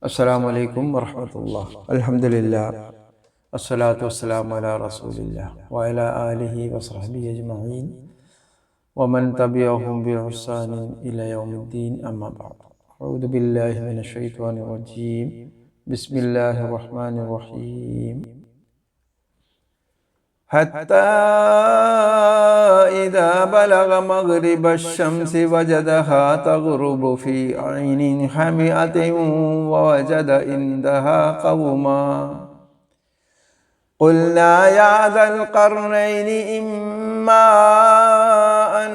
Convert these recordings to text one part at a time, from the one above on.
അസ്സലാമു അലൈക്കും വറഹ്മത്തുള്ളാഹി. അൽഹംദുലില്ലാഹ് വസ്സലാത്തു വസ്സലാമു അലാ റസൂലില്ലാഹ് വഅലാ ആലിഹി വസഹ്ബിഹി അജ്മഈൻ വമൻ തബിഅഹും ബിഇഹ്സാനിൻ ഇലാ യൗമിദ്ദീൻ. അമ്മാ ബഅദ്. അഊദു ബില്ലാഹി മിനശ് ശൈത്വാനിർ റജീം. ബിസ്മില്ലാഹിർ റഹ്മാനിർ റഹീം. ഹത്താ ഇദാ ബലഗ മഗ്രിബശ് ശംസി വജദഹാ തഗ്റുബു ഫീ ഐനിൻ ഹമിഅത്തിൻ വവജദ ഇൻദഹാ ഖൗമാ ഖുൽനാ യാ ദൽ ഖർനൈനി ഇമ്മാ അൻ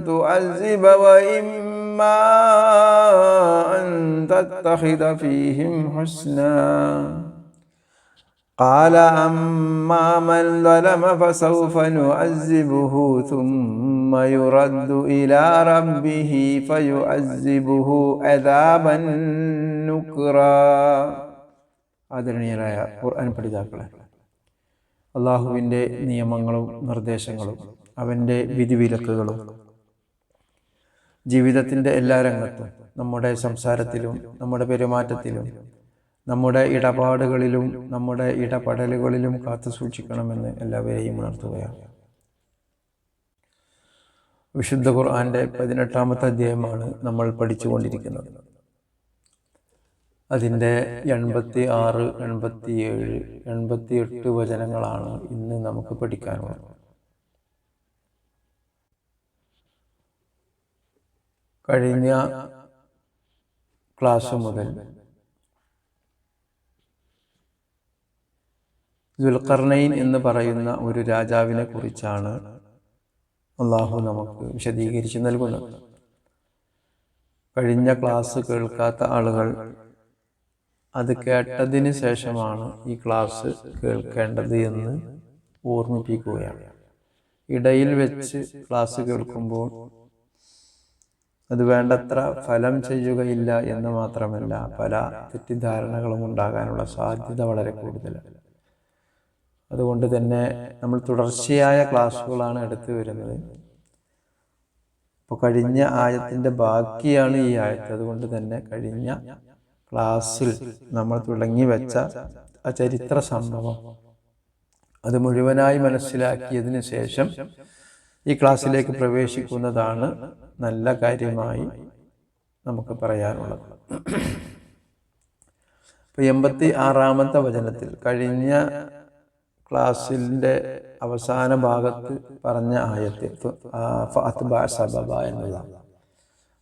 തുഅസ്സിബ വ ഇമ്മാ അൻ തത്തഖിദ ഫീഹിം ഹുസ്നാ قال أما من ظلم فسوف نعذبه ثم يرد إلى ربه فيعذبه عذابا نكرا. ആദരണീയരായ ഖുർആൻ പഠിതാക്കളെ, അള്ളാഹുവിൻ്റെ നിയമങ്ങളും നിർദ്ദേശങ്ങളും അവൻ്റെ വിധിവിലക്കുകളും ജീവിതത്തിൻ്റെ എല്ലാ രംഗത്തും, നമ്മുടെ സംസാരത്തിലും നമ്മുടെ പെരുമാറ്റത്തിലും നമ്മുടെ ഇടപാടുകളിലും നമ്മുടെ ഇടപെടലുകളിലും കാത്തു സൂക്ഷിക്കണമെന്ന് എല്ലാവരെയും ഉണർത്തുകയാണ്. വിശുദ്ധ ഖുർആന്റെ 18-ാമത്തെ അധ്യായമാണ് നമ്മൾ പഠിച്ചുകൊണ്ടിരിക്കുന്നത്. അതിൻ്റെ 86, 87, 88 വചനങ്ങളാണ് ഇന്ന് നമുക്ക് പഠിക്കാനുള്ളത്. കഴിഞ്ഞ ക്ലാസ് മുതൽ ദുൽഖർനൈൻ എന്ന് പറയുന്ന ഒരു രാജാവിനെ കുറിച്ചാണ് അള്ളാഹു നമുക്ക് വിശദീകരിച്ച് നൽകുന്നത്. കഴിഞ്ഞ ക്ലാസ് കേൾക്കാത്ത ആളുകൾ അത് കേട്ടതിന് ശേഷമാണ് ഈ ക്ലാസ് കേൾക്കേണ്ടത് എന്ന് ഓർമ്മിപ്പിക്കുകയാണ്. ഇടയിൽ വെച്ച് ക്ലാസ് കേൾക്കുമ്പോൾ അത് വേണ്ടത്ര ഫലം ചെയ്യുകയില്ല എന്ന് മാത്രമല്ല, പല തെറ്റിദ്ധാരണകളും ഉണ്ടാകാനുള്ള സാധ്യത വളരെ കൂടുതലാണ്. അതുകൊണ്ട് തന്നെ നമ്മൾ തുടർച്ചയായ ക്ലാസ്സുകളാണ് എടുത്തു വരുന്നത്. ഇപ്പോൾ കഴിഞ്ഞ ആയത്തിൻ്റെ ബാക്കിയാണ് ഈ ആയത്ത്. അതുകൊണ്ട് തന്നെ കഴിഞ്ഞ ക്ലാസ്സിൽ നമ്മൾ തുടങ്ങി വെച്ച ആ ചരിത്ര സംഭവം അത് മുഴുവനായി മനസ്സിലാക്കിയതിന് ശേഷം ഈ ക്ലാസ്സിലേക്ക് പ്രവേശിക്കുന്നതാണ് നല്ല കാര്യമായി നമുക്ക് പറയാനുള്ളത്. ഇപ്പോൾ 86-ാമത്തെ വചനത്തിൽ, കഴിഞ്ഞ ക്ലാസ്സിൻ്റെ അവസാന ഭാഗത്ത് പറഞ്ഞ ആയത്ത് എന്നതാണ്.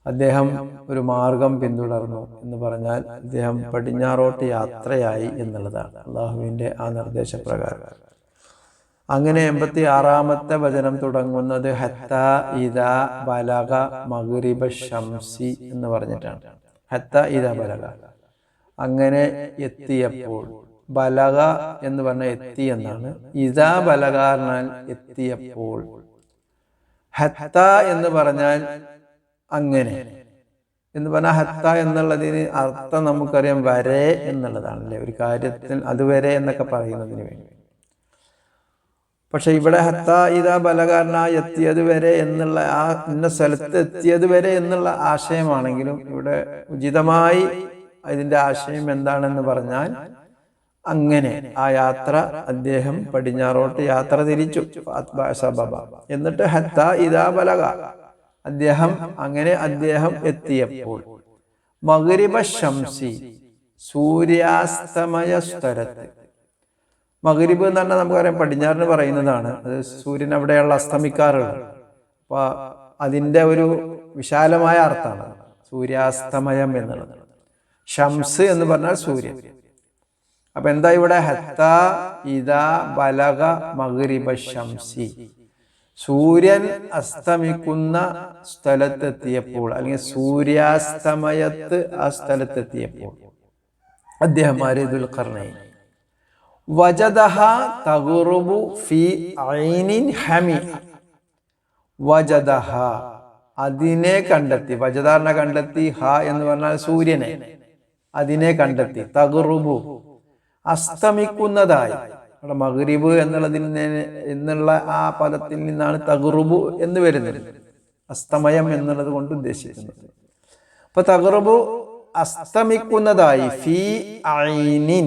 അദ്ദേഹം ഒരു മാർഗം പിന്തുടർന്നു എന്ന് പറഞ്ഞാൽ അദ്ദേഹം പടിഞ്ഞാറോട്ട് യാത്രയായി എന്നുള്ളതാണ് അള്ളാഹുവിൻ്റെ ആ നിർദ്ദേശപ്രകാരം. അങ്ങനെ 86-ാമത്തെ വചനം തുടങ്ങുന്നത് ഹത്താ ഇദാ ബലഗ മഗ്രിബശ് ശംസി എന്ന് പറഞ്ഞിട്ടാണ്. ഹത്താ ഇദാ ബലഗ, അങ്ങനെ എത്തിയപ്പോൾ. ബലഗ എന്ന് പറഞ്ഞാൽ എത്തി എന്നാണ്. ഇദാ ബലഗ എന്നാൽ എത്തിയപ്പോൾ. ഹത്ത എന്ന് പറഞ്ഞാൽ അങ്ങനെ എന്ന് പറഞ്ഞാൽ, ഹത്ത എന്നുള്ളതിന് അർത്ഥം നമുക്കറിയാം വരെ എന്നുള്ളതാണല്ലേ, ഒരു കാര്യത്തിൽ അതുവരെ എന്നൊക്കെ പറയുന്നതിന് വേണ്ടി. പക്ഷെ ഇവിടെ ഹത്ത ഇദാ ബലഗ എത്തിയത് വരെ എന്നുള്ള ആ ഇന്ന സ്ഥലത്ത് എത്തിയത് വരെ എന്നുള്ള ആശയമാണെങ്കിലും ഇവിടെ ഉചിതമായി ഇതിന്റെ ആശയം എന്താണെന്ന് പറഞ്ഞാൽ, അങ്ങനെ ആ യാത്ര അദ്ദേഹം പടിഞ്ഞാറോട്ട് യാത്ര തിരിച്ചു. എന്നിട്ട് ഹത്താ ഇദാ ബലഗ, അദ്ദേഹം എത്തിയപ്പോൾ മഗ്രിബശ് ശംസി, സൂര്യാസ്തമയ സ്ഥലത്ത്. മഗ്രിബ് എന്ന് പറഞ്ഞാൽ നമുക്കറിയാം പടിഞ്ഞാറിന് പറയുന്നതാണ്. അത് സൂര്യൻ അവിടെയുള്ള അസ്തമിക്കാറുള്ളത്. അപ്പൊ അതിൻ്റെ ഒരു വിശാലമായ അർത്ഥമാണ് സൂര്യാസ്തമയം എന്നുള്ളത്. ഷംസ് എന്ന് പറഞ്ഞാൽ സൂര്യൻ. അപ്പൊ എന്താ ഇവിടെ ഹത്താ ഇദാ ബലഗ മഗ്രിബശ് ശംസി, സൂര്യൻ അസ്തമിക്കുന്ന സ്ഥലത്തെത്തിയപ്പോൾ, അല്ലെങ്കിൽ സൂര്യാസ്തമയത്ത് ആ സ്ഥലത്തെത്തിയപ്പോൾ അദ്ദേഹം ദുൽഖർനൈൻ വജദഹ തഗ്റുബു ഫീ ഐനിൻ ഹമിഅ, വജദഹ അതിനെ കണ്ടെത്തി. വജദാറിനെ കണ്ടെത്തി. ഹ എന്ന് പറഞ്ഞാൽ സൂര്യനെ, അതിനെ കണ്ടെത്തി. തഗ്റുബു അസ്തമിക്കുന്നതായി. അവിടെ മഗ്രിബ് എന്നുള്ള ആ പദത്തിൽ നിന്നാണ് തഗ്റുബു എന്ന് വരുന്നത്, അസ്തമയം എന്നുള്ളത് കൊണ്ട് ഉദ്ദേശിക്കുന്നത്. അപ്പൊ തഗ്റുബു അസ്തമിക്കുന്നതായി ഫി ഐനിൻ.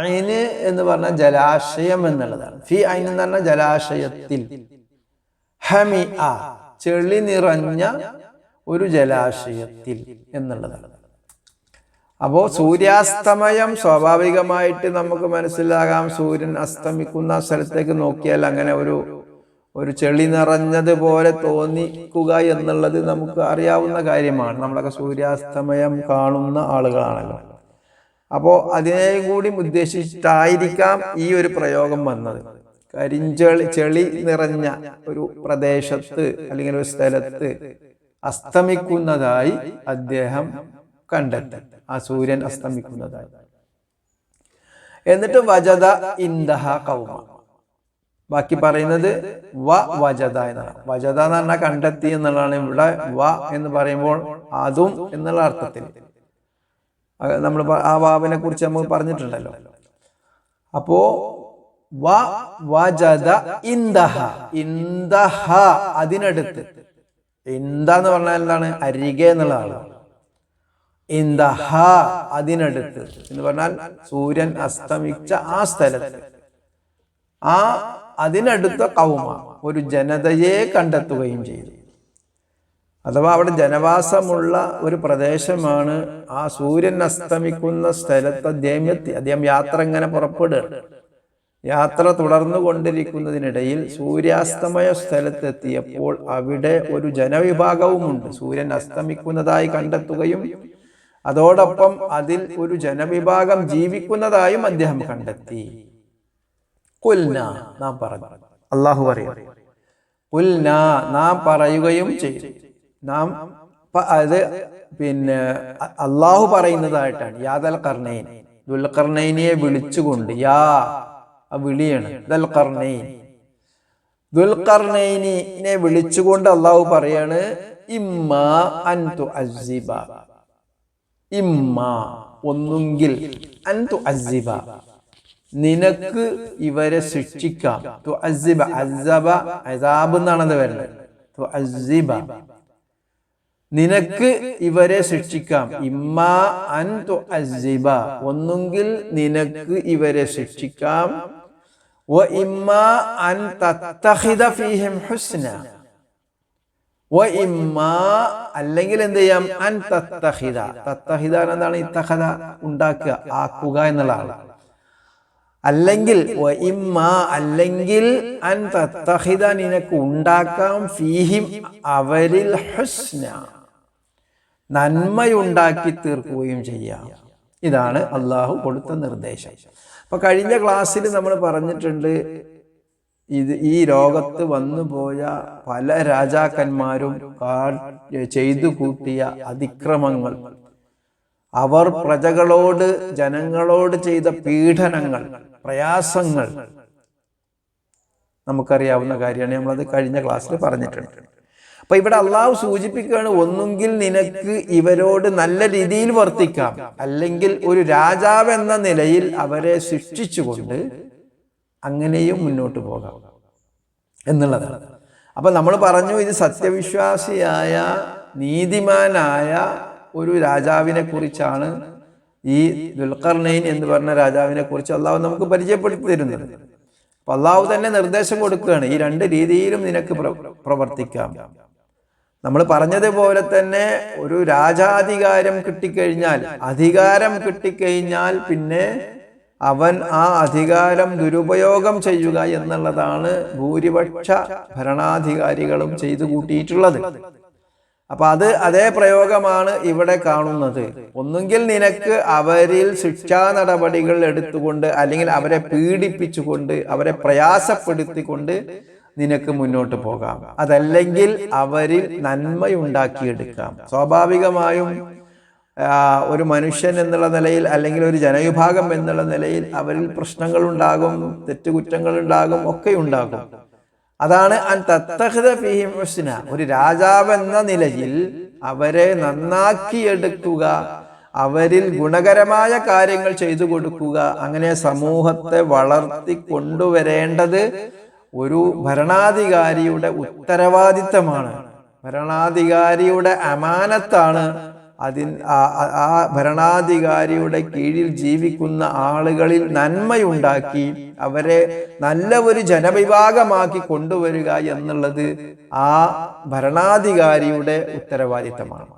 ഐന് എന്ന് പറഞ്ഞാൽ ജലാശയം എന്നുള്ളതാണ്. ഫി ഐൻ എന്ന് പറഞ്ഞാൽ ജലാശയത്തിൽ. ഹമിഅ ചെളി നിറഞ്ഞ ഒരു ജലാശയത്തിൽ എന്നുള്ളതാണ്. അപ്പോ സൂര്യാസ്തമയം സ്വാഭാവികമായിട്ട് നമുക്ക് മനസ്സിലാകാം. സൂര്യൻ അസ്തമിക്കുന്ന സ്ഥലത്തേക്ക് നോക്കിയാൽ അങ്ങനെ ഒരു ചെളി നിറഞ്ഞതുപോലെ തോന്നിക്കുക എന്നുള്ളത് നമുക്ക് അറിയാവുന്ന കാര്യമാണ്. നമ്മളൊക്കെ സൂര്യാസ്തമയം കാണുന്ന ആളുകളാണല്ലോ. അപ്പോൾ അതിനെയും കൂടി ഉദ്ദേശിച്ചിട്ടായിരിക്കാം ഈ ഒരു പ്രയോഗം വന്നത്. ചെളി നിറഞ്ഞ ഒരു പ്രദേശത്ത് അല്ലെങ്കിൽ ഒരു സ്ഥലത്ത് അസ്തമിക്കുന്നതായി അദ്ദേഹം കണ്ടെത്തി. ആ സൂര്യൻ അസ്തമിക്കുന്നതായി. എന്നിട്ട് വജദ ഇൻദഹ ഖൗമ. ബാക്കി പറയുന്നത് വജദ എന്നാണ്. വജദ എന്ന് പറഞ്ഞാൽ കണ്ടെത്തി എന്നുള്ളതാണ്. ഇവിടെ എന്ന് പറയുമ്പോൾ അതും എന്നുള്ള അർത്ഥത്തിൽ നമ്മൾ ആ വാവിനെ കുറിച്ച് നമ്മൾ പറഞ്ഞിട്ടുണ്ടല്ലോ. അപ്പോ വജദ ഇൻദഹ. ഇൻദഹ അതിനടുത്ത്. എന്ന് പറഞ്ഞാൽ എന്താണ്? അരികെ എന്നുള്ളതാണ്. ഇൻദഹ അതിനടുത്ത് എന്ന് പറഞ്ഞാൽ സൂര്യൻ അസ്തമിച്ച ആ സ്ഥലത്ത്, ആ അതിനടുത്ത ഖൗമ ഒരു ജനതയെ കണ്ടെത്തുകയും ചെയ്തു. അഥവാ അവിടെ ജനവാസമുള്ള ഒരു പ്രദേശമാണ്. ആ സൂര്യൻ അസ്തമിക്കുന്ന സ്ഥലത്ത് അദ്ദേഹം യാത്ര ഇങ്ങനെ പുറപ്പെടുക. യാത്ര തുടർന്നു കൊണ്ടിരിക്കുന്നതിനിടയിൽ സൂര്യാസ്തമയ സ്ഥലത്തെത്തിയപ്പോൾ അവിടെ ഒരു ജനവിഭാഗവുമുണ്ട്. സൂര്യൻ അസ്തമിക്കുന്നതായി കണ്ടെത്തുകയും അതോടൊപ്പം അതിൽ ഒരു ജനവിഭാഗം ജീവിക്കുന്നതായും അദ്ദേഹം കണ്ടെത്തി. ഖുൽന നാം പറഞ്ഞു. അല്ലാഹു പറയും ഖുൽന നാം പറയുകയും ചെയ്തു. നാം അത് അല്ലാഹു പറയുന്നതായിട്ടാണ്. യാദൽ ഖർനൈൻ ദുൽഖർനൈനിയെ വിളിച്ചുകൊണ്ട് വിളിയാണ് ദുൽഖർനൈനിനെ വിളിച്ചുകൊണ്ട് അല്ലാഹു പറയാണ് ഇമ്മാ അൻ തുഅസ്സിബ. ഇമ്മാ ഒന്നുകിൽ അൻ തുഅസ്സിബ നിനക്ക് ഇവരെ ശിക്ഷിക്കാം. തുഅസ്സിബ അസ്സബ അസാബ് എന്നാണത് വരുന്നത്. തുഅസ്സിബ നിനക്ക് ഇവരെ ശിക്ഷിക്കാം. ഇമ്മാ അൻ തുഅസ്സിബ ഒന്നുകിൽ നിനക്ക് ഇവരെ ശിക്ഷിക്കാം. വ ഇമ്മാ അൻ തത്തഖിദ ഫീഹിം ഹുസ്ന. വ ഇമ്മാ അല്ലെങ്കിൽ എന്ത് ചെയ്യാം? അൻ തത്തഖിദ. തത്തഖിദ എന്താണ്? ഇത്തഖദ ഉണ്ടാക്കുക, ആക്കുക എന്നുള്ളതാണ്. അല്ലെങ്കിൽ അല്ലെങ്കിൽ അൻ തത്തഖിദ നിനക്ക് ഉണ്ടാക്കാം ഫീഹിം അവരിൽ ഹുസ്ന നന്മയുണ്ടാക്കി തീർക്കുകയും ചെയ്യാം. ഇതാണ് അള്ളാഹു കൊടുത്ത നിർദ്ദേശം. അപ്പൊ കഴിഞ്ഞ ക്ലാസ്സിൽ നമ്മൾ പറഞ്ഞിട്ടുണ്ട്, ഈ ലോകത്ത് വന്നുപോയ പല രാജാക്കന്മാരും ചെയ്തു കൂട്ടിയ അതിക്രമങ്ങൾ, അവർ പ്രജകളോട് ജനങ്ങളോട് ചെയ്ത പീഡനങ്ങൾ, പ്രയാസങ്ങൾ നമുക്കറിയാവുന്ന കാര്യമാണ്. നമ്മളത് കഴിഞ്ഞ ക്ലാസ്സിൽ പറഞ്ഞിട്ടുണ്ട്. അപ്പൊ ഇവിടെ അള്ളാഹു സൂചിപ്പിക്കുകയാണ്, ഒന്നുകിൽ നിനക്ക് ഇവരോട് നല്ല രീതിയിൽ വർത്തിക്കാം, അല്ലെങ്കിൽ ഒരു രാജാവ് എന്ന നിലയിൽ അവരെ ശിക്ഷിച്ചുകൊണ്ട് അങ്ങനെയും മുന്നോട്ട് പോകാം എന്നുള്ളതാണ്. അപ്പൊ നമ്മൾ പറഞ്ഞു, ഇത് സത്യവിശ്വാസിയായ നീതിമാനായ ഒരു രാജാവിനെ കുറിച്ചാണ്, ഈ ദുൽഖർനൈൻ എന്ന് പറഞ്ഞ രാജാവിനെ കുറിച്ച് അള്ളാഹു നമുക്ക് പരിചയപ്പെടുത്തി തരുന്നത്. അപ്പൊ അള്ളാഹു തന്നെ നിർദ്ദേശം കൊടുക്കുകയാണ്, ഈ രണ്ട് രീതിയിലും നിനക്ക് പ്രവർത്തിക്കാം. നമ്മൾ പറഞ്ഞതുപോലെ തന്നെ ഒരു രാജാധികാരം അധികാരം കിട്ടിക്കഴിഞ്ഞാൽ പിന്നെ അവൻ ആ അധികാരം ദുരുപയോഗം ചെയ്യുക എന്നുള്ളതാണ് ഭൂരിപക്ഷ ഭരണാധികാരികളും ചെയ്തു കൂട്ടിയിട്ടുള്ളത്. അപ്പൊ അതേ പ്രയോഗമാണ് ഇവിടെ കാണുന്നത്. ഒന്നുകിൽ നിനക്ക് അവരിൽ ശിക്ഷാ നടപടികൾ എടുത്തുകൊണ്ട്, അല്ലെങ്കിൽ അവരെ പീഡിപ്പിച്ചുകൊണ്ട്, അവരെ പ്രയാസപ്പെടുത്തിക്കൊണ്ട് നിനക്ക് മുന്നോട്ട് പോകാം. അതല്ലെങ്കിൽ അവരിൽ നന്മയുണ്ടാക്കിയെടുക്കാം. സ്വാഭാവികമായും ഒരു മനുഷ്യൻ എന്നുള്ള നിലയിൽ, അല്ലെങ്കിൽ ഒരു ജനവിഭാഗം എന്നുള്ള നിലയിൽ അവരിൽ പ്രശ്നങ്ങൾ ഉണ്ടാകും, തെറ്റുകുറ്റങ്ങൾ ഉണ്ടാകും, ഒക്കെ ഉണ്ടാകും. അതാണ് അൻ തത്തഖിദ ഫീഹിം ഹുസ്ന. ഒരു രാജാവ് എന്ന നിലയിൽ അവരെ നന്നാക്കിയെടുക്കുക, അവരിൽ ഗുണകരമായ കാര്യങ്ങൾ ചെയ്തു കൊടുക്കുക. അങ്ങനെ സമൂഹത്തെ വളർത്തി കൊണ്ടുവരേണ്ടത് ഒരു ഭരണാധികാരിയുടെ ഉത്തരവാദിത്തമാണ്, ഭരണാധികാരിയുടെ അമാനത്താണ്. ആ ഭരണാധികാരിയുടെ കീഴിൽ ജീവിക്കുന്ന ആളുകളിൽ നന്മയുണ്ടാക്കി അവരെ നല്ല ഒരു ജനവിഭാഗമാക്കി കൊണ്ടുവരിക എന്നുള്ളത് ആ ഭരണാധികാരിയുടെ ഉത്തരവാദിത്തമാണ്.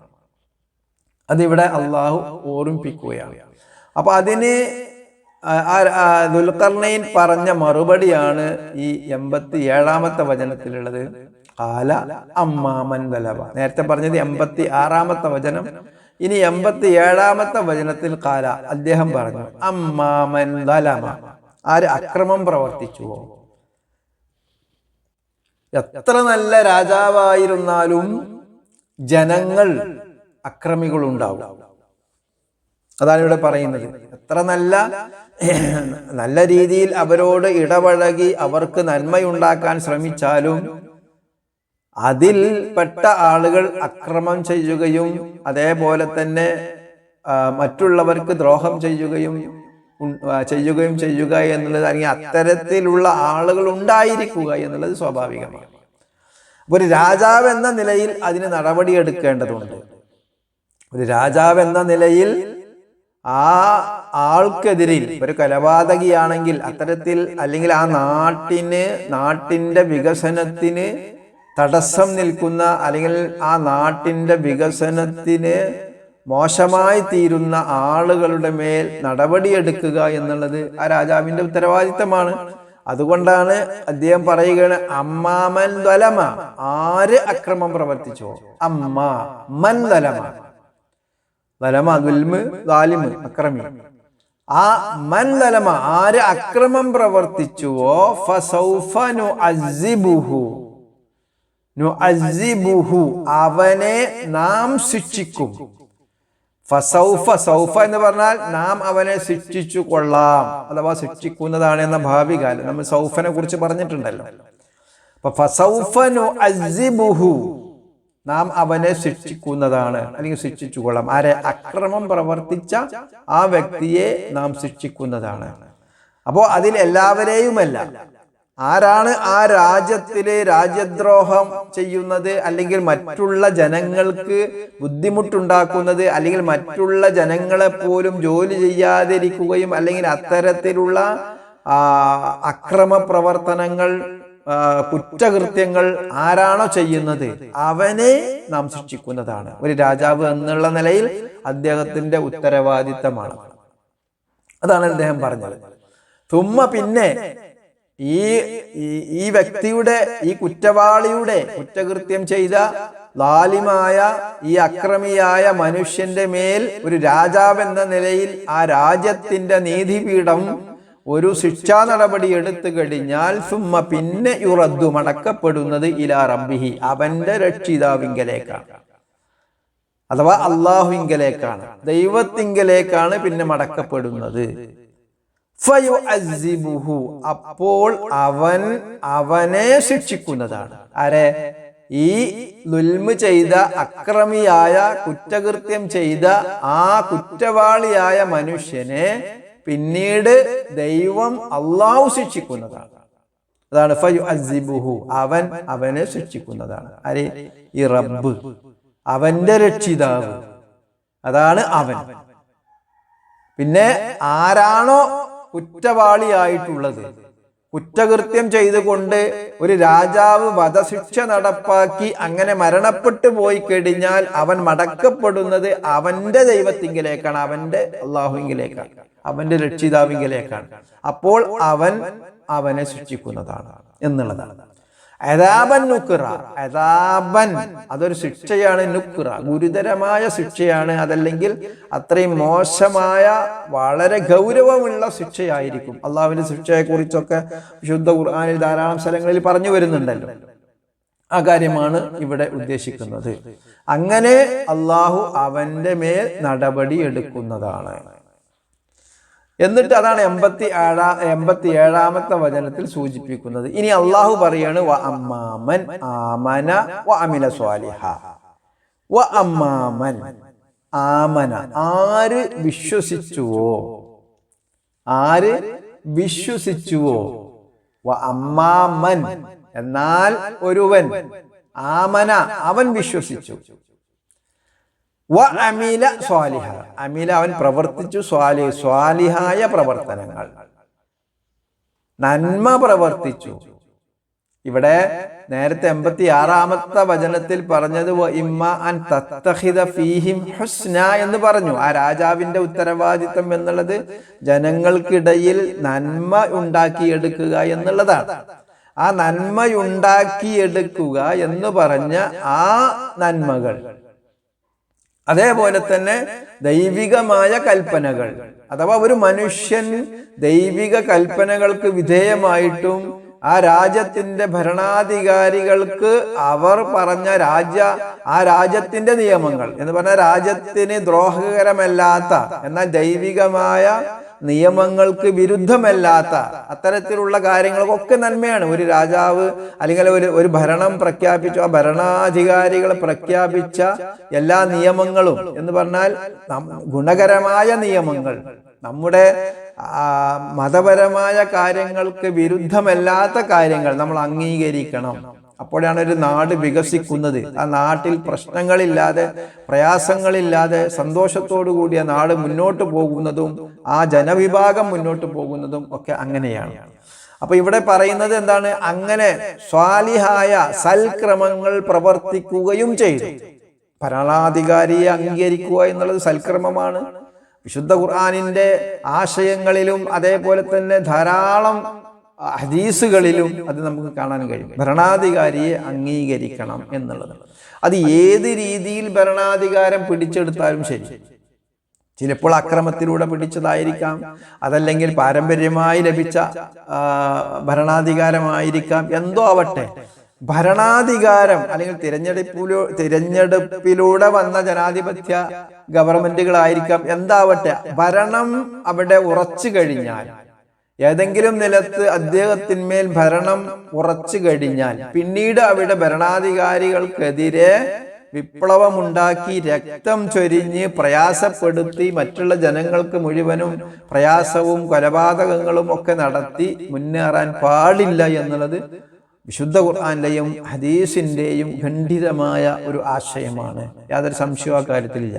അതിവിടെ അള്ളാഹു ഓർമ്മിപ്പിക്കുകയാണ്. അപ്പൊ അതിന് ദുൽഖർനൈൻ പറഞ്ഞ മറുപടിയാണ് ഈ 87-ാമത്തെ വചനത്തിലുള്ളത്. ഖാല അമ്മാമൻ ദലമ. നേരത്തെ പറഞ്ഞത് 86-ാമത്തെ വചനം. ഇനി 87-ാമത്തെ വചനത്തിൽ ഖാല അദ്ദേഹം പറഞ്ഞു അമ്മാമൻ ദലമ. ആര് അക്രമം പ്രവർത്തിച്ചുവോ. എത്ര നല്ല രാജാവായിരുന്നാലും ജനങ്ങൾ അക്രമികളുണ്ടാവും. അതാണ് ഇവിടെ പറയുന്നത്. എത്ര നല്ല രീതിയിൽ അവരോട് ഇടപഴകി അവർക്ക് നന്മയുണ്ടാക്കാൻ ശ്രമിച്ചാലും അതിൽ പെട്ട ആളുകൾ അക്രമം ചെയ്യുകയും അതേപോലെ തന്നെ മറ്റുള്ളവർക്ക് ദ്രോഹം ചെയ്യുക എന്നുള്ളത്, അല്ലെങ്കിൽ അത്തരത്തിലുള്ള ആളുകൾ ഉണ്ടായിരിക്കുക എന്നുള്ളത് സ്വാഭാവികമാണ്. ഒരു രാജാവ് എന്ന നിലയിൽ അതിന് നടപടിയെടുക്കേണ്ടതുണ്ട്. ഒരു രാജാവ് എന്ന നിലയിൽ ആ ആൾക്കെതിരിൽ ഒരു കൊലപാതകിയാണെങ്കിൽ അത്തരത്തിൽ, അല്ലെങ്കിൽ ആ നാട്ടിന്റെ വികസനത്തിന് തടസ്സം നിൽക്കുന്ന, അല്ലെങ്കിൽ ആ നാട്ടിന്റെ വികസനത്തിന് മോശമായി തീരുന്ന ആളുകളുടെ മേൽ നടപടിയെടുക്കുക എന്നുള്ളത് ആ രാജാവിന്റെ ഉത്തരവാദിത്തമാണ്. അതുകൊണ്ടാണ് അദ്ദേഹം പറയുകയാണ് അമ്മാമൻ ദലമ. ആര് അക്രമം പ്രവർത്തിച്ചോ. അമ്മാമൻ ദലമ. ദലമ ദുൽമ്, ദാലിമ് അക്രമി. ആ മൻ ദലമ ആര് അക്രമം പ്രവർത്തിച്ചുവോ ഫസൗഫ നുഅസ്സിബുഹു അവനെ നാം ശിക്ഷിക്കും. ഫസൗഫ, സൗഫ എന്ന് പറഞ്ഞാൽ നാം അവനെ ശിക്ഷിച്ചു കൊള്ളാം, അഥവാ ശിക്ഷിക്കുന്നതാണ് എന്ന ഭാവി കാലം. നമ്മൾ സൗഫനെ കുറിച്ച് പറഞ്ഞിട്ടുണ്ടല്ലോ. അപ്പൊ ഫസൗഫ നുഅസ്സിബുഹു നാം അവനെ ശിക്ഷിക്കുന്നതാണ്, അല്ലെങ്കിൽ ശിക്ഷിച്ചു കൊള്ളാം. ആരെ അക്രമം പ്രവർത്തിച്ച ആ വ്യക്തിയെ നാം ശിക്ഷിക്കുന്നതാണ്. അപ്പോ അതിൽ എല്ലാവരെയുമല്ല. ആരാണ് ആ രാജ്യത്തിലെ രാജ്യദ്രോഹം ചെയ്യുന്നത്, അല്ലെങ്കിൽ മറ്റുള്ള ജനങ്ങൾക്ക് ബുദ്ധിമുട്ടുണ്ടാക്കുന്നത്, അല്ലെങ്കിൽ മറ്റുള്ള ജനങ്ങളെ പോലും ജോലി ചെയ്യാതിരിക്കുകയും അല്ലെങ്കിൽ അത്തരത്തിലുള്ള അക്രമ പ്രവർത്തനങ്ങൾ, കുറ്റകൃത്യങ്ങൾ ആരാണോ ചെയ്യുന്നത് അവനെ നാം ശിക്ഷിക്കുന്നതാണ്. ഒരു രാജാവ് എന്നുള്ള നിലയിൽ അദ്ദേഹത്തിന്റെ ഉത്തരവാദിത്തമാണ്. അതാണ് അദ്ദേഹം പറഞ്ഞത്. തുമ്മ പിന്നെ ഈ വ്യക്തിയുടെ, ഈ കുറ്റവാളിയുടെ, കുറ്റകൃത്യം ചെയ്ത ലാലിമായ ഈ അക്രമിയായ മനുഷ്യന്റെ മേൽ ഒരു രാജാവ് എന്ന നിലയിൽ ആ രാജ്യത്തിന്റെ നീതിപീഠം ഒരു ശിക്ഷാ നടപടി എടുത്തു കഴിഞ്ഞാൽ സുമ്മ പിന്നെ യുറദ്ദു മടക്കപ്പെടുന്നത് ഇലാ റബ്ബിഹി അവന്റെ രക്ഷിതാവിങ്കലേക്കാണ്, അഥവാ അള്ളാഹുവിങ്കലേക്കാണ്, ദൈവത്തിങ്കലേക്കാണ് പിന്നെ മടക്കപ്പെടുന്നത്. ഫയുഅസ്സിബുഹു അപ്പോൾ അവനെ ശിക്ഷിക്കുന്നതാണ്. ആരെ? ഈ ദുൽമ് ചെയ്ത അക്രമിയായ, കുറ്റകൃത്യം ചെയ്ത ആ കുറ്റവാളിയായ മനുഷ്യനെ പിന്നീട് ദൈവം അള്ളാഹു ശിക്ഷിക്കുന്നതാണ്. അതാണ് ഫയുഅസ്സിബുഹു അവനെ ശിക്ഷിക്കുന്നതാണ്. ആരെ? ഈ റബ്ബ്, അവന്റെ രക്ഷിതാവ്, അതാണ് അവൻ. പിന്നെ ആരാണോ കുറ്റവാളിയായിട്ടുള്ളത്, കുറ്റകൃത്യം ചെയ്തുകൊണ്ട് ഒരു രാജാവ് വധശിക്ഷ നടപ്പാക്കി അങ്ങനെ മരണപ്പെട്ടു പോയി കഴിഞ്ഞാൽ അവൻ മടക്കപ്പെടുന്നത് അവന്റെ ദൈവത്തിങ്കിലേക്കാണ്, അവന്റെ അള്ളാഹുവിങ്കിലേക്കാണ്, അവന്റെ രക്ഷിതാവിങ്കിലേക്കാണ്. അപ്പോൾ അവനെ ശിക്ഷിക്കുന്നതാണ് എന്നുള്ളതാണ്. അദാബൻ നുക്റ, അദാബൻ അതൊരു ശിക്ഷയാണ്. നുക്റ ഗുരുതരമായ ശിക്ഷയാണ്. അതല്ലെങ്കിൽ അത്രയും മോശമായ, വളരെ ഗൗരവമുള്ള ശിക്ഷയായിരിക്കും. അള്ളാഹുവിന്റെ ശിക്ഷയെ കുറിച്ചൊക്കെ വിശുദ്ധ ഖുർആനിൽ ധാരാളം സ്ഥലങ്ങളിൽ പറഞ്ഞു വരുന്നുണ്ടല്ലോ. ആ കാര്യമാണ് ഇവിടെ ഉദ്ദേശിക്കുന്നത്. അങ്ങനെ അള്ളാഹു അവന്റെ മേൽ നടപടി എടുക്കുന്നതാണ്. എന്നിട്ട് അതാണ് 87-ാമത്തെ വചനത്തിൽ സൂചിപ്പിക്കുന്നത്. ഇനി അള്ളാഹു പറയാണ് വ അമ്മാമൻ ആമന വ അമില സ്വാലിഹ. വ അമ്മാമൻ ആമന ആര് വിശ്വസിച്ചുവോ, വ അമ്മാമൻ എന്നാൽ ഒരുവൻ, ആമന അവൻ വിശ്വസിച്ചു, വ അമില സ്വാലിഹ, അമില അവൻ പ്രവർത്തിച്ചു, സ്വാലിഹായ പ്രവർത്തനങ്ങൾ, നന്മ പ്രവർത്തിച്ചു. ഇവിടെ നേരത്തെ 86-ാമത്തെ വചനത്തിൽ പറഞ്ഞത് ഇമ്മ അൻ തത്തഖിദ ഫീഹിം ഹുസ്ന എന്ന് പറഞ്ഞു. ആ രാജാവിന്റെ ഉത്തരവാദിത്വം എന്നുള്ളത് ജനങ്ങൾക്കിടയിൽ നന്മ ഉണ്ടാക്കിയെടുക്കുക എന്നുള്ളതാണ്. ആ നന്മയുണ്ടാക്കിയെടുക്കുക എന്ന് പറഞ്ഞ ആ നന്മകൾ, അതേപോലെ തന്നെ ദൈവികമായ കൽപ്പനകൾ, അഥവാ ഒരു മനുഷ്യൻ ദൈവിക കൽപ്പനകൾക്ക് വിധേയമായിട്ടും ആ രാജ്യത്തിന്റെ ഭരണാധികാരികൾക്ക് അവർ പറഞ്ഞ ആ രാജ്യത്തിന്റെ നിയമങ്ങൾ എന്ന് പറഞ്ഞാൽ രാജ്യത്തിന് ദ്രോഹകരമല്ലാത്ത എന്നാൽ ദൈവികമായ നിയമങ്ങൾക്ക് വിരുദ്ധമല്ലാത്ത അത്തരത്തിലുള്ള കാര്യങ്ങളൊക്കെ നന്മയാണ്. ഒരു രാജാവ് അല്ലെങ്കിൽ ഒരു ഭരണം പ്രഖ്യാപിച്ചു, ആ ഭരണാധികാരികൾ പ്രഖ്യാപിച്ച എല്ലാ നിയമങ്ങളും എന്ന് പറഞ്ഞാൽ ഗുണകരമായ നിയമങ്ങൾ, നമ്മുടെ മതപരമായ കാര്യങ്ങൾക്ക് വിരുദ്ധമല്ലാത്ത കാര്യങ്ങൾ നമ്മൾ അംഗീകരിക്കണം. അപ്പോഴാണ് ഒരു നാട് വികസിക്കുന്നത്. ആ നാട്ടിൽ പ്രശ്നങ്ങളില്ലാതെ, പ്രയാസങ്ങളില്ലാതെ സന്തോഷത്തോടു കൂടിയ നാട് മുന്നോട്ട് പോകുന്നതും ആ ജനവിഭാഗം മുന്നോട്ട് പോകുന്നതും ഒക്കെ അങ്ങനെയാണ്. അപ്പൊ ഇവിടെ പറയുന്നത് എന്താണ്? അങ്ങനെ സ്വാലിഹായ സൽക്രമങ്ങൾ പ്രവർത്തിക്കുകയും ചെയ്തു. ഭരണാധികാരിയെ അംഗീകരിക്കുക എന്നുള്ളത് സൽക്രമമാണ്. വിശുദ്ധ ഖുർആനിന്റെ ആശയങ്ങളിലും അതേപോലെ തന്നെ ധാരാളം ഹദീസുകളിലും അത് നമുക്ക് കാണാൻ കഴിയും. ഭരണാധികാരിയെ അംഗീകരിക്കണം എന്നുള്ളത്. അത് ഏത് രീതിയിൽ ഭരണാധികാരം പിടിച്ചെടുത്താലും ശരി, ചിലപ്പോൾ അക്രമത്തിലൂടെ പിടിച്ചതായിരിക്കാം, അതല്ലെങ്കിൽ പാരമ്പര്യമായി ലഭിച്ച ഭരണാധികാരമായിരിക്കാം, എന്തോ ആവട്ടെ, ഭരണാധികാരം അല്ലെങ്കിൽ തിരഞ്ഞെടുപ്പിലൂടെ വന്ന ജനാധിപത്യ ഗവൺമെന്റുകളായിരിക്കാം, എന്താവട്ടെ, ഭരണം അവിടെ ഉറച്ചു കഴിഞ്ഞാൽ, ഏതെങ്കിലും നിലത്ത് അദ്ദേഹത്തിന്മേൽ ഭരണം ഉറച്ചു കഴിഞ്ഞാൽ പിന്നീട് അവിടെ ഭരണാധികാരികൾക്കെതിരെ വിപ്ലവമുണ്ടാക്കി രക്തം ചൊരിഞ്ഞ് പ്രയാസപ്പെടുത്തി മറ്റുള്ള ജനങ്ങൾക്ക് മുഴുവനും പ്രയാസവും കൊലപാതകങ്ങളും ഒക്കെ നടത്തി മുന്നേറാൻ പാടില്ല എന്നുള്ളത് വിശുദ്ധ ഖുർആനിലെയും ഹദീസിന്റെയും ഖണ്ഡിതമായ ഒരു ആശയമാണ്. യാതൊരു സംശയവും ആ കാര്യത്തിലില്ല.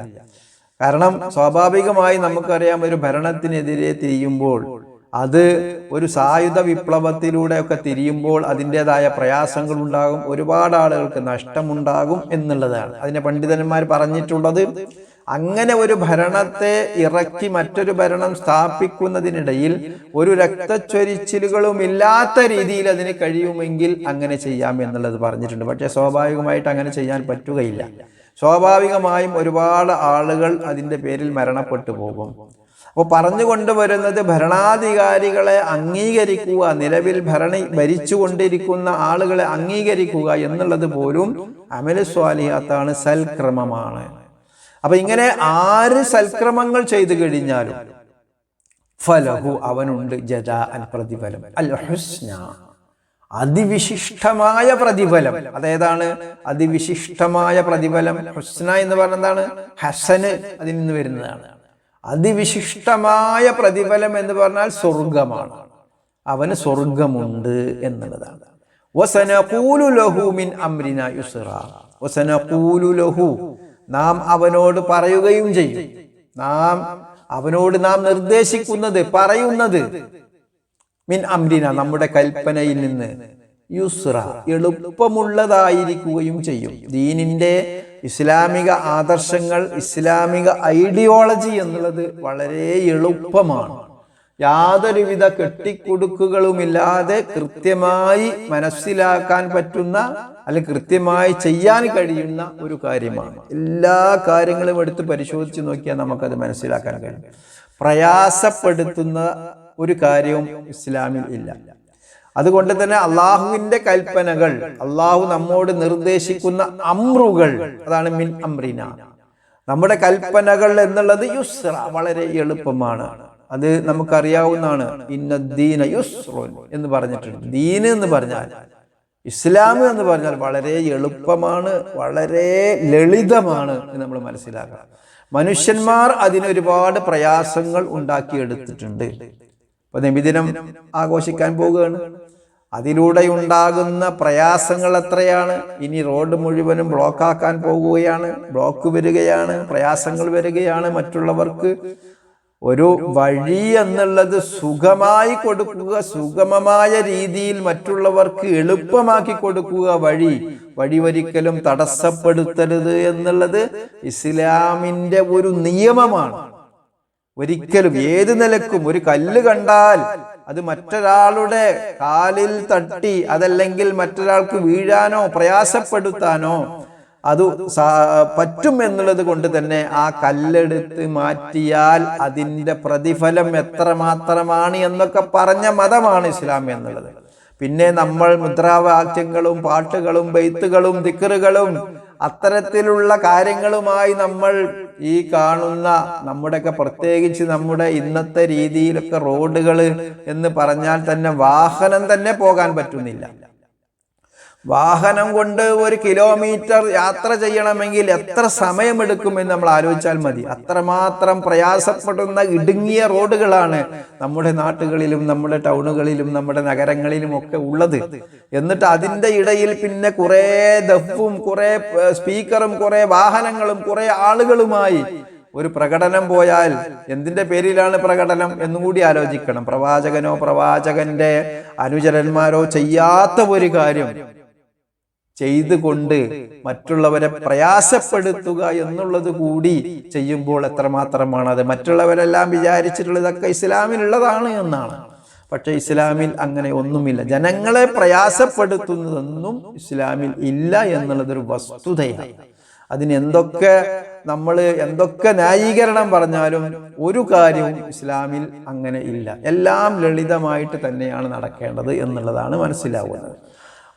കാരണം സ്വാഭാവികമായി നമുക്കറിയാം, ഒരു ഭരണത്തിനെതിരെ തിരിയുമ്പോൾ, അത് ഒരു സായുധ വിപ്ലവത്തിലൂടെയൊക്കെ തിരിയുമ്പോൾ അതിൻ്റെതായ പ്രയാസങ്ങൾ ഉണ്ടാകും, ഒരുപാട് ആളുകൾക്ക് നഷ്ടമുണ്ടാകും എന്നുള്ളതാണ് അതിനെ പണ്ഡിതന്മാർ പറഞ്ഞിട്ടുള്ളത്. അങ്ങനെ ഒരു ഭരണത്തെ ഇറക്കി മറ്റൊരു ഭരണം സ്ഥാപിക്കുന്നതിനിടയിൽ ഒരു രക്തച്ചൊരിച്ചിലുകളും ഇല്ലാത്ത രീതിയിൽ അതിന് കഴിയുമെങ്കിൽ അങ്ങനെ ചെയ്യാം എന്നുള്ളത് പറഞ്ഞിട്ടുണ്ട്. പക്ഷേ സ്വാഭാവികമായിട്ട് അങ്ങനെ ചെയ്യാൻ പറ്റുകയില്ല. സ്വാഭാവികമായും ഒരുപാട് ആളുകൾ അതിൻ്റെ പേരിൽ മരണപ്പെട്ടു പോകും. അപ്പോൾ പറഞ്ഞുകൊണ്ടുവരുന്നത് ഭരണാധികാരികളെ അംഗീകരിക്കുക, നിലവിൽ ഭരിച്ചുകൊണ്ടിരിക്കുന്ന ആളുകളെ അംഗീകരിക്കുക എന്നുള്ളത് പോലും അമലു സ്വാലിഹാത്താണ്, സൽക്രമമാണ്. അപ്പൊ ഇങ്ങനെ ആര് സൽക്രമങ്ങൾ ചെയ്തു കഴിഞ്ഞാലും ഫലഹു അവനുണ്ട് ജസാഅൻ പ്രതിഫലം, അൽ ഹുസ്ന അതിവിശിഷ്ടമായ പ്രതിഫലം. അതേതാണ് അതിവിശിഷ്ടമായ പ്രതിഫലം? ഹുസ്ന എന്ന് പറഞ്ഞ എന്താണ്? ഹസന് അതിൽ നിന്ന് വരുന്നതാണ്. അതിവിശിഷ്ടമായ പ്രതിഫലം എന്ന് പറഞ്ഞാൽ സ്വർഗമാണ്. അവന് സ്വർഗമുണ്ട് എന്നുള്ളതാണ്. വസനഖൂലു ലഹു മിൻ അംരിനാ യുസ്റാ, വസനഖൂലു ലഹു നാം അവനോട് പറയുകയും ചെയ്യും. അവനോട് നാം നിർദ്ദേശിക്കുന്നത്, പറയുന്നത്, മിൻ അംരിന നമ്മുടെ കൽപ്പനയിൽ നിന്ന്, യുസ്റ എളുപ്പമുള്ളതായിരിക്കുകയും ചെയ്യും. ദീനിന്റെ ഇസ്ലാമിക ആദർശങ്ങൾ, ഇസ്ലാമിക ഐഡിയോളജി എന്നുള്ളത് വളരെ എളുപ്പമാണ്. യാതൊരുവിധ കെട്ടിക്കൊടുക്കുകളുമില്ലാതെ കൃത്യമായി മനസ്സിലാക്കാൻ പറ്റുന്ന അല്ലെങ്കിൽ കൃത്യമായി ചെയ്യാൻ കഴിയുന്ന ഒരു കാര്യമാണ്. എല്ലാ കാര്യങ്ങളും എടുത്ത് പരിശോധിച്ച് നോക്കിയാൽ നമുക്കത് മനസ്സിലാക്കാൻ കഴിയും. പ്രയാസപ്പെടുത്തുന്ന ഒരു കാര്യവും ഇസ്ലാമിൽ ഇല്ല. അതുകൊണ്ട് തന്നെ അള്ളാഹുവിന്റെ കൽപ്പനകൾ, അള്ളാഹു നമ്മോട് നിർദ്ദേശിക്കുന്ന അമ്രുകൾ, അതാണ് മിൻ അംറിന, നമ്മുടെ കൽപ്പനകൾ എന്നുള്ളത് യുസ്റ വളരെ എളുപ്പമാണ്. അത് നമുക്കറിയാവുന്നതാണ്. ഇന്നദ്ദീന യുസ്റുൻ എന്ന് പറഞ്ഞിട്ടുണ്ട്. ദീന് എന്ന് പറഞ്ഞാൽ, ഇസ്ലാം എന്ന് പറഞ്ഞാൽ വളരെ എളുപ്പമാണ്, വളരെ ലളിതമാണ് എന്ന് നമ്മൾ മനസ്സിലാക്കണം. മനുഷ്യന്മാർ അതിനൊരുപാട് പ്രയാസങ്ങൾ ഉണ്ടാക്കിയെടുത്തിട്ടുണ്ട്. ഇപ്പൊ നബിദിനം ആഘോഷിക്കാൻ പോവുകയാണ്. അതിലൂടെ ഉണ്ടാകുന്ന പ്രയാസങ്ങൾ എത്രയാണ്. ഇനി റോഡ് മുഴുവനും ബ്ലോക്കാക്കാൻ പോകുകയാണ്, ബ്ലോക്ക് വരികയാണ്, പ്രയാസങ്ങൾ വരികയാണ്. മറ്റുള്ളവർക്ക് ഒരു വഴി എന്നുള്ളത് സുഖമായി കൊടുക്കുക, സുഗമമായ രീതിയിൽ മറ്റുള്ളവർക്ക് എളുപ്പമാക്കി കൊടുക്കുക. വഴി ഒരിക്കലും തടസ്സപ്പെടുത്തരുത് എന്നുള്ളത് ഇസ്ലാമിന്റെ ഒരു നിയമമാണ്. ഒരിക്കലും ഏത് നിലക്കും ഒരു കല്ല് കണ്ടാൽ അത് മറ്റൊരാളുടെ കാലിൽ തട്ടി അതല്ലെങ്കിൽ മറ്റൊരാൾക്ക് വീഴാനോ പ്രയാസപ്പെടുത്താനോ അത് പറ്റും എന്നുള്ളത് കൊണ്ട് തന്നെ ആ കല്ലെടുത്ത് മാറ്റിയാൽ അതിൻ്റെ പ്രതിഫലം എത്രമാത്രമാണ് എന്നൊക്കെ പറഞ്ഞ മതമാണ് ഇസ്ലാം എന്നുള്ളത്. പിന്നെ നമ്മൾ മുദ്രാവാക്യങ്ങളും പാട്ടുകളും ബൈത്തുകളും ദിക്റുകളും അത്തരത്തിലുള്ള കാര്യങ്ങളുമായി നമ്മൾ ഈ കാണുന്ന നമ്മുടെയൊക്കെ പ്രത്യേകിച്ച് നമ്മുടെ ഇന്നത്തെ രീതിയിലൊക്കെ റോഡുകൾ എന്ന് പറഞ്ഞാൽ തന്നെ വാഹനം തന്നെ പോകാൻ പറ്റുന്നില്ല. വാഹനം കൊണ്ട് 1 കിലോമീറ്റർ യാത്ര ചെയ്യണമെങ്കിൽ എത്ര സമയമെടുക്കുമെന്ന് നമ്മൾ ആലോചിച്ചാൽ മതി. അത്രമാത്രം പ്രയാസപ്പെടുന്ന ഇടുങ്ങിയ റോഡുകളാണ് നമ്മുടെ നാട്ടുകളിലും നമ്മുടെ ടൗണുകളിലും നമ്മുടെ നഗരങ്ങളിലും ഒക്കെ ഉള്ളത്. എന്നിട്ട് അതിൻ്റെ ഇടയിൽ പിന്നെ കുറേ ദഫും കുറേ സ്പീക്കറും കുറേ വാഹനങ്ങളും കുറേ ആളുകളുമായി ഒരു പ്രകടനം പോയാൽ എന്തിന്റെ പേരിലാണ് പ്രകടനം എന്നുകൂടി ആലോചിക്കണം. പ്രവാചകനോ പ്രവാചകന്റെ അനുചരന്മാരോ ചെയ്യാത്ത ഒരു കാര്യം ചെയ്തുകൊണ്ട് മറ്റുള്ളവരെ പ്രയാസപ്പെടുത്തുക എന്നുള്ളത് കൂടി ചെയ്യുമ്പോൾ എത്രമാത്രമാണ് അത്. മറ്റുള്ളവരെല്ലാം വിചാരിച്ചിട്ടുള്ളതൊക്കെ ഇസ്ലാമിലുള്ളതാണ് എന്നാണ്. പക്ഷെ ഇസ്ലാമിൽ അങ്ങനെ ഒന്നുമില്ല. ജനങ്ങളെ പ്രയാസപ്പെടുത്തുന്നതൊന്നും ഇസ്ലാമിൽ ഇല്ല എന്നുള്ളതൊരു വസ്തുതയാണ്. അതിന് എന്തൊക്കെ ന്യായീകരണം പറഞ്ഞാലും ഒരു കാര്യവും ഇസ്ലാമിൽ അങ്ങനെ ഇല്ല. എല്ലാം ലളിതമായിട്ട് തന്നെയാണ് നടക്കേണ്ടത് എന്നുള്ളതാണ് മനസ്സിലാവുന്നത്.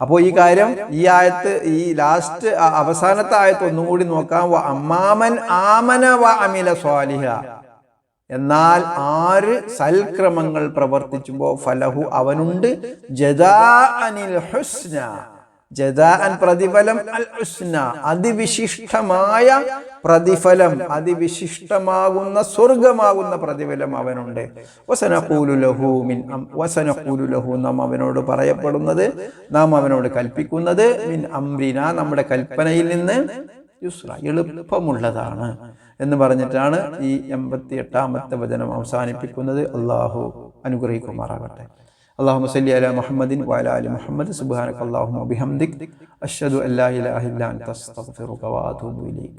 അപ്പോൾ ഈ കാര്യം ഈ ആയത്ത് ഈ ലാസ്റ്റ് അവസാനത്തെ ആയത്ത് ഒന്നും കൂടി നോക്കാം. അമ്മാമൻ ആമന വ അമില സ്വാലിഹ, എന്നാൽ ആര് സൽക്രമങ്ങൾ പ്രവർത്തിച്ചുമ്പോ ഫലഹു അവനുണ്ട് ജദാഅനിൽ ഹുസ്ന, ജദാഅൻ പ്രതിഫലം, അൽ ഹുസ്ന അതിവിശിഷ്ടമായ പ്രതിഫലം, അതിവിശിഷ്ടമാകുന്ന സ്വർഗമാകുന്ന പ്രതിഫലം അവനുണ്ട്. വസനഖൂലു ലഹു നാം അവനോട് പറയപ്പെടുന്നത്, നാം അവനോട് കൽപ്പിക്കുന്നത്, മിൻ അംരിന നമ്മുടെ കൽപ്പനയിൽ നിന്ന്, യുസ്ര എളുപ്പമുള്ളതാണ് എന്ന് പറഞ്ഞിട്ടാണ് ഈ 88ാമത്തെ വചനം അവസാനിപ്പിക്കുന്നത്. അള്ളാഹു അനുഗ്രഹിക്കുമാറാകട്ടെ. اللهم صل على محمد وعلى آل محمد سبحانك اللهم وبحمدك أشهد أن لا إله إلا أنت أستغفرك وأتوب إليك.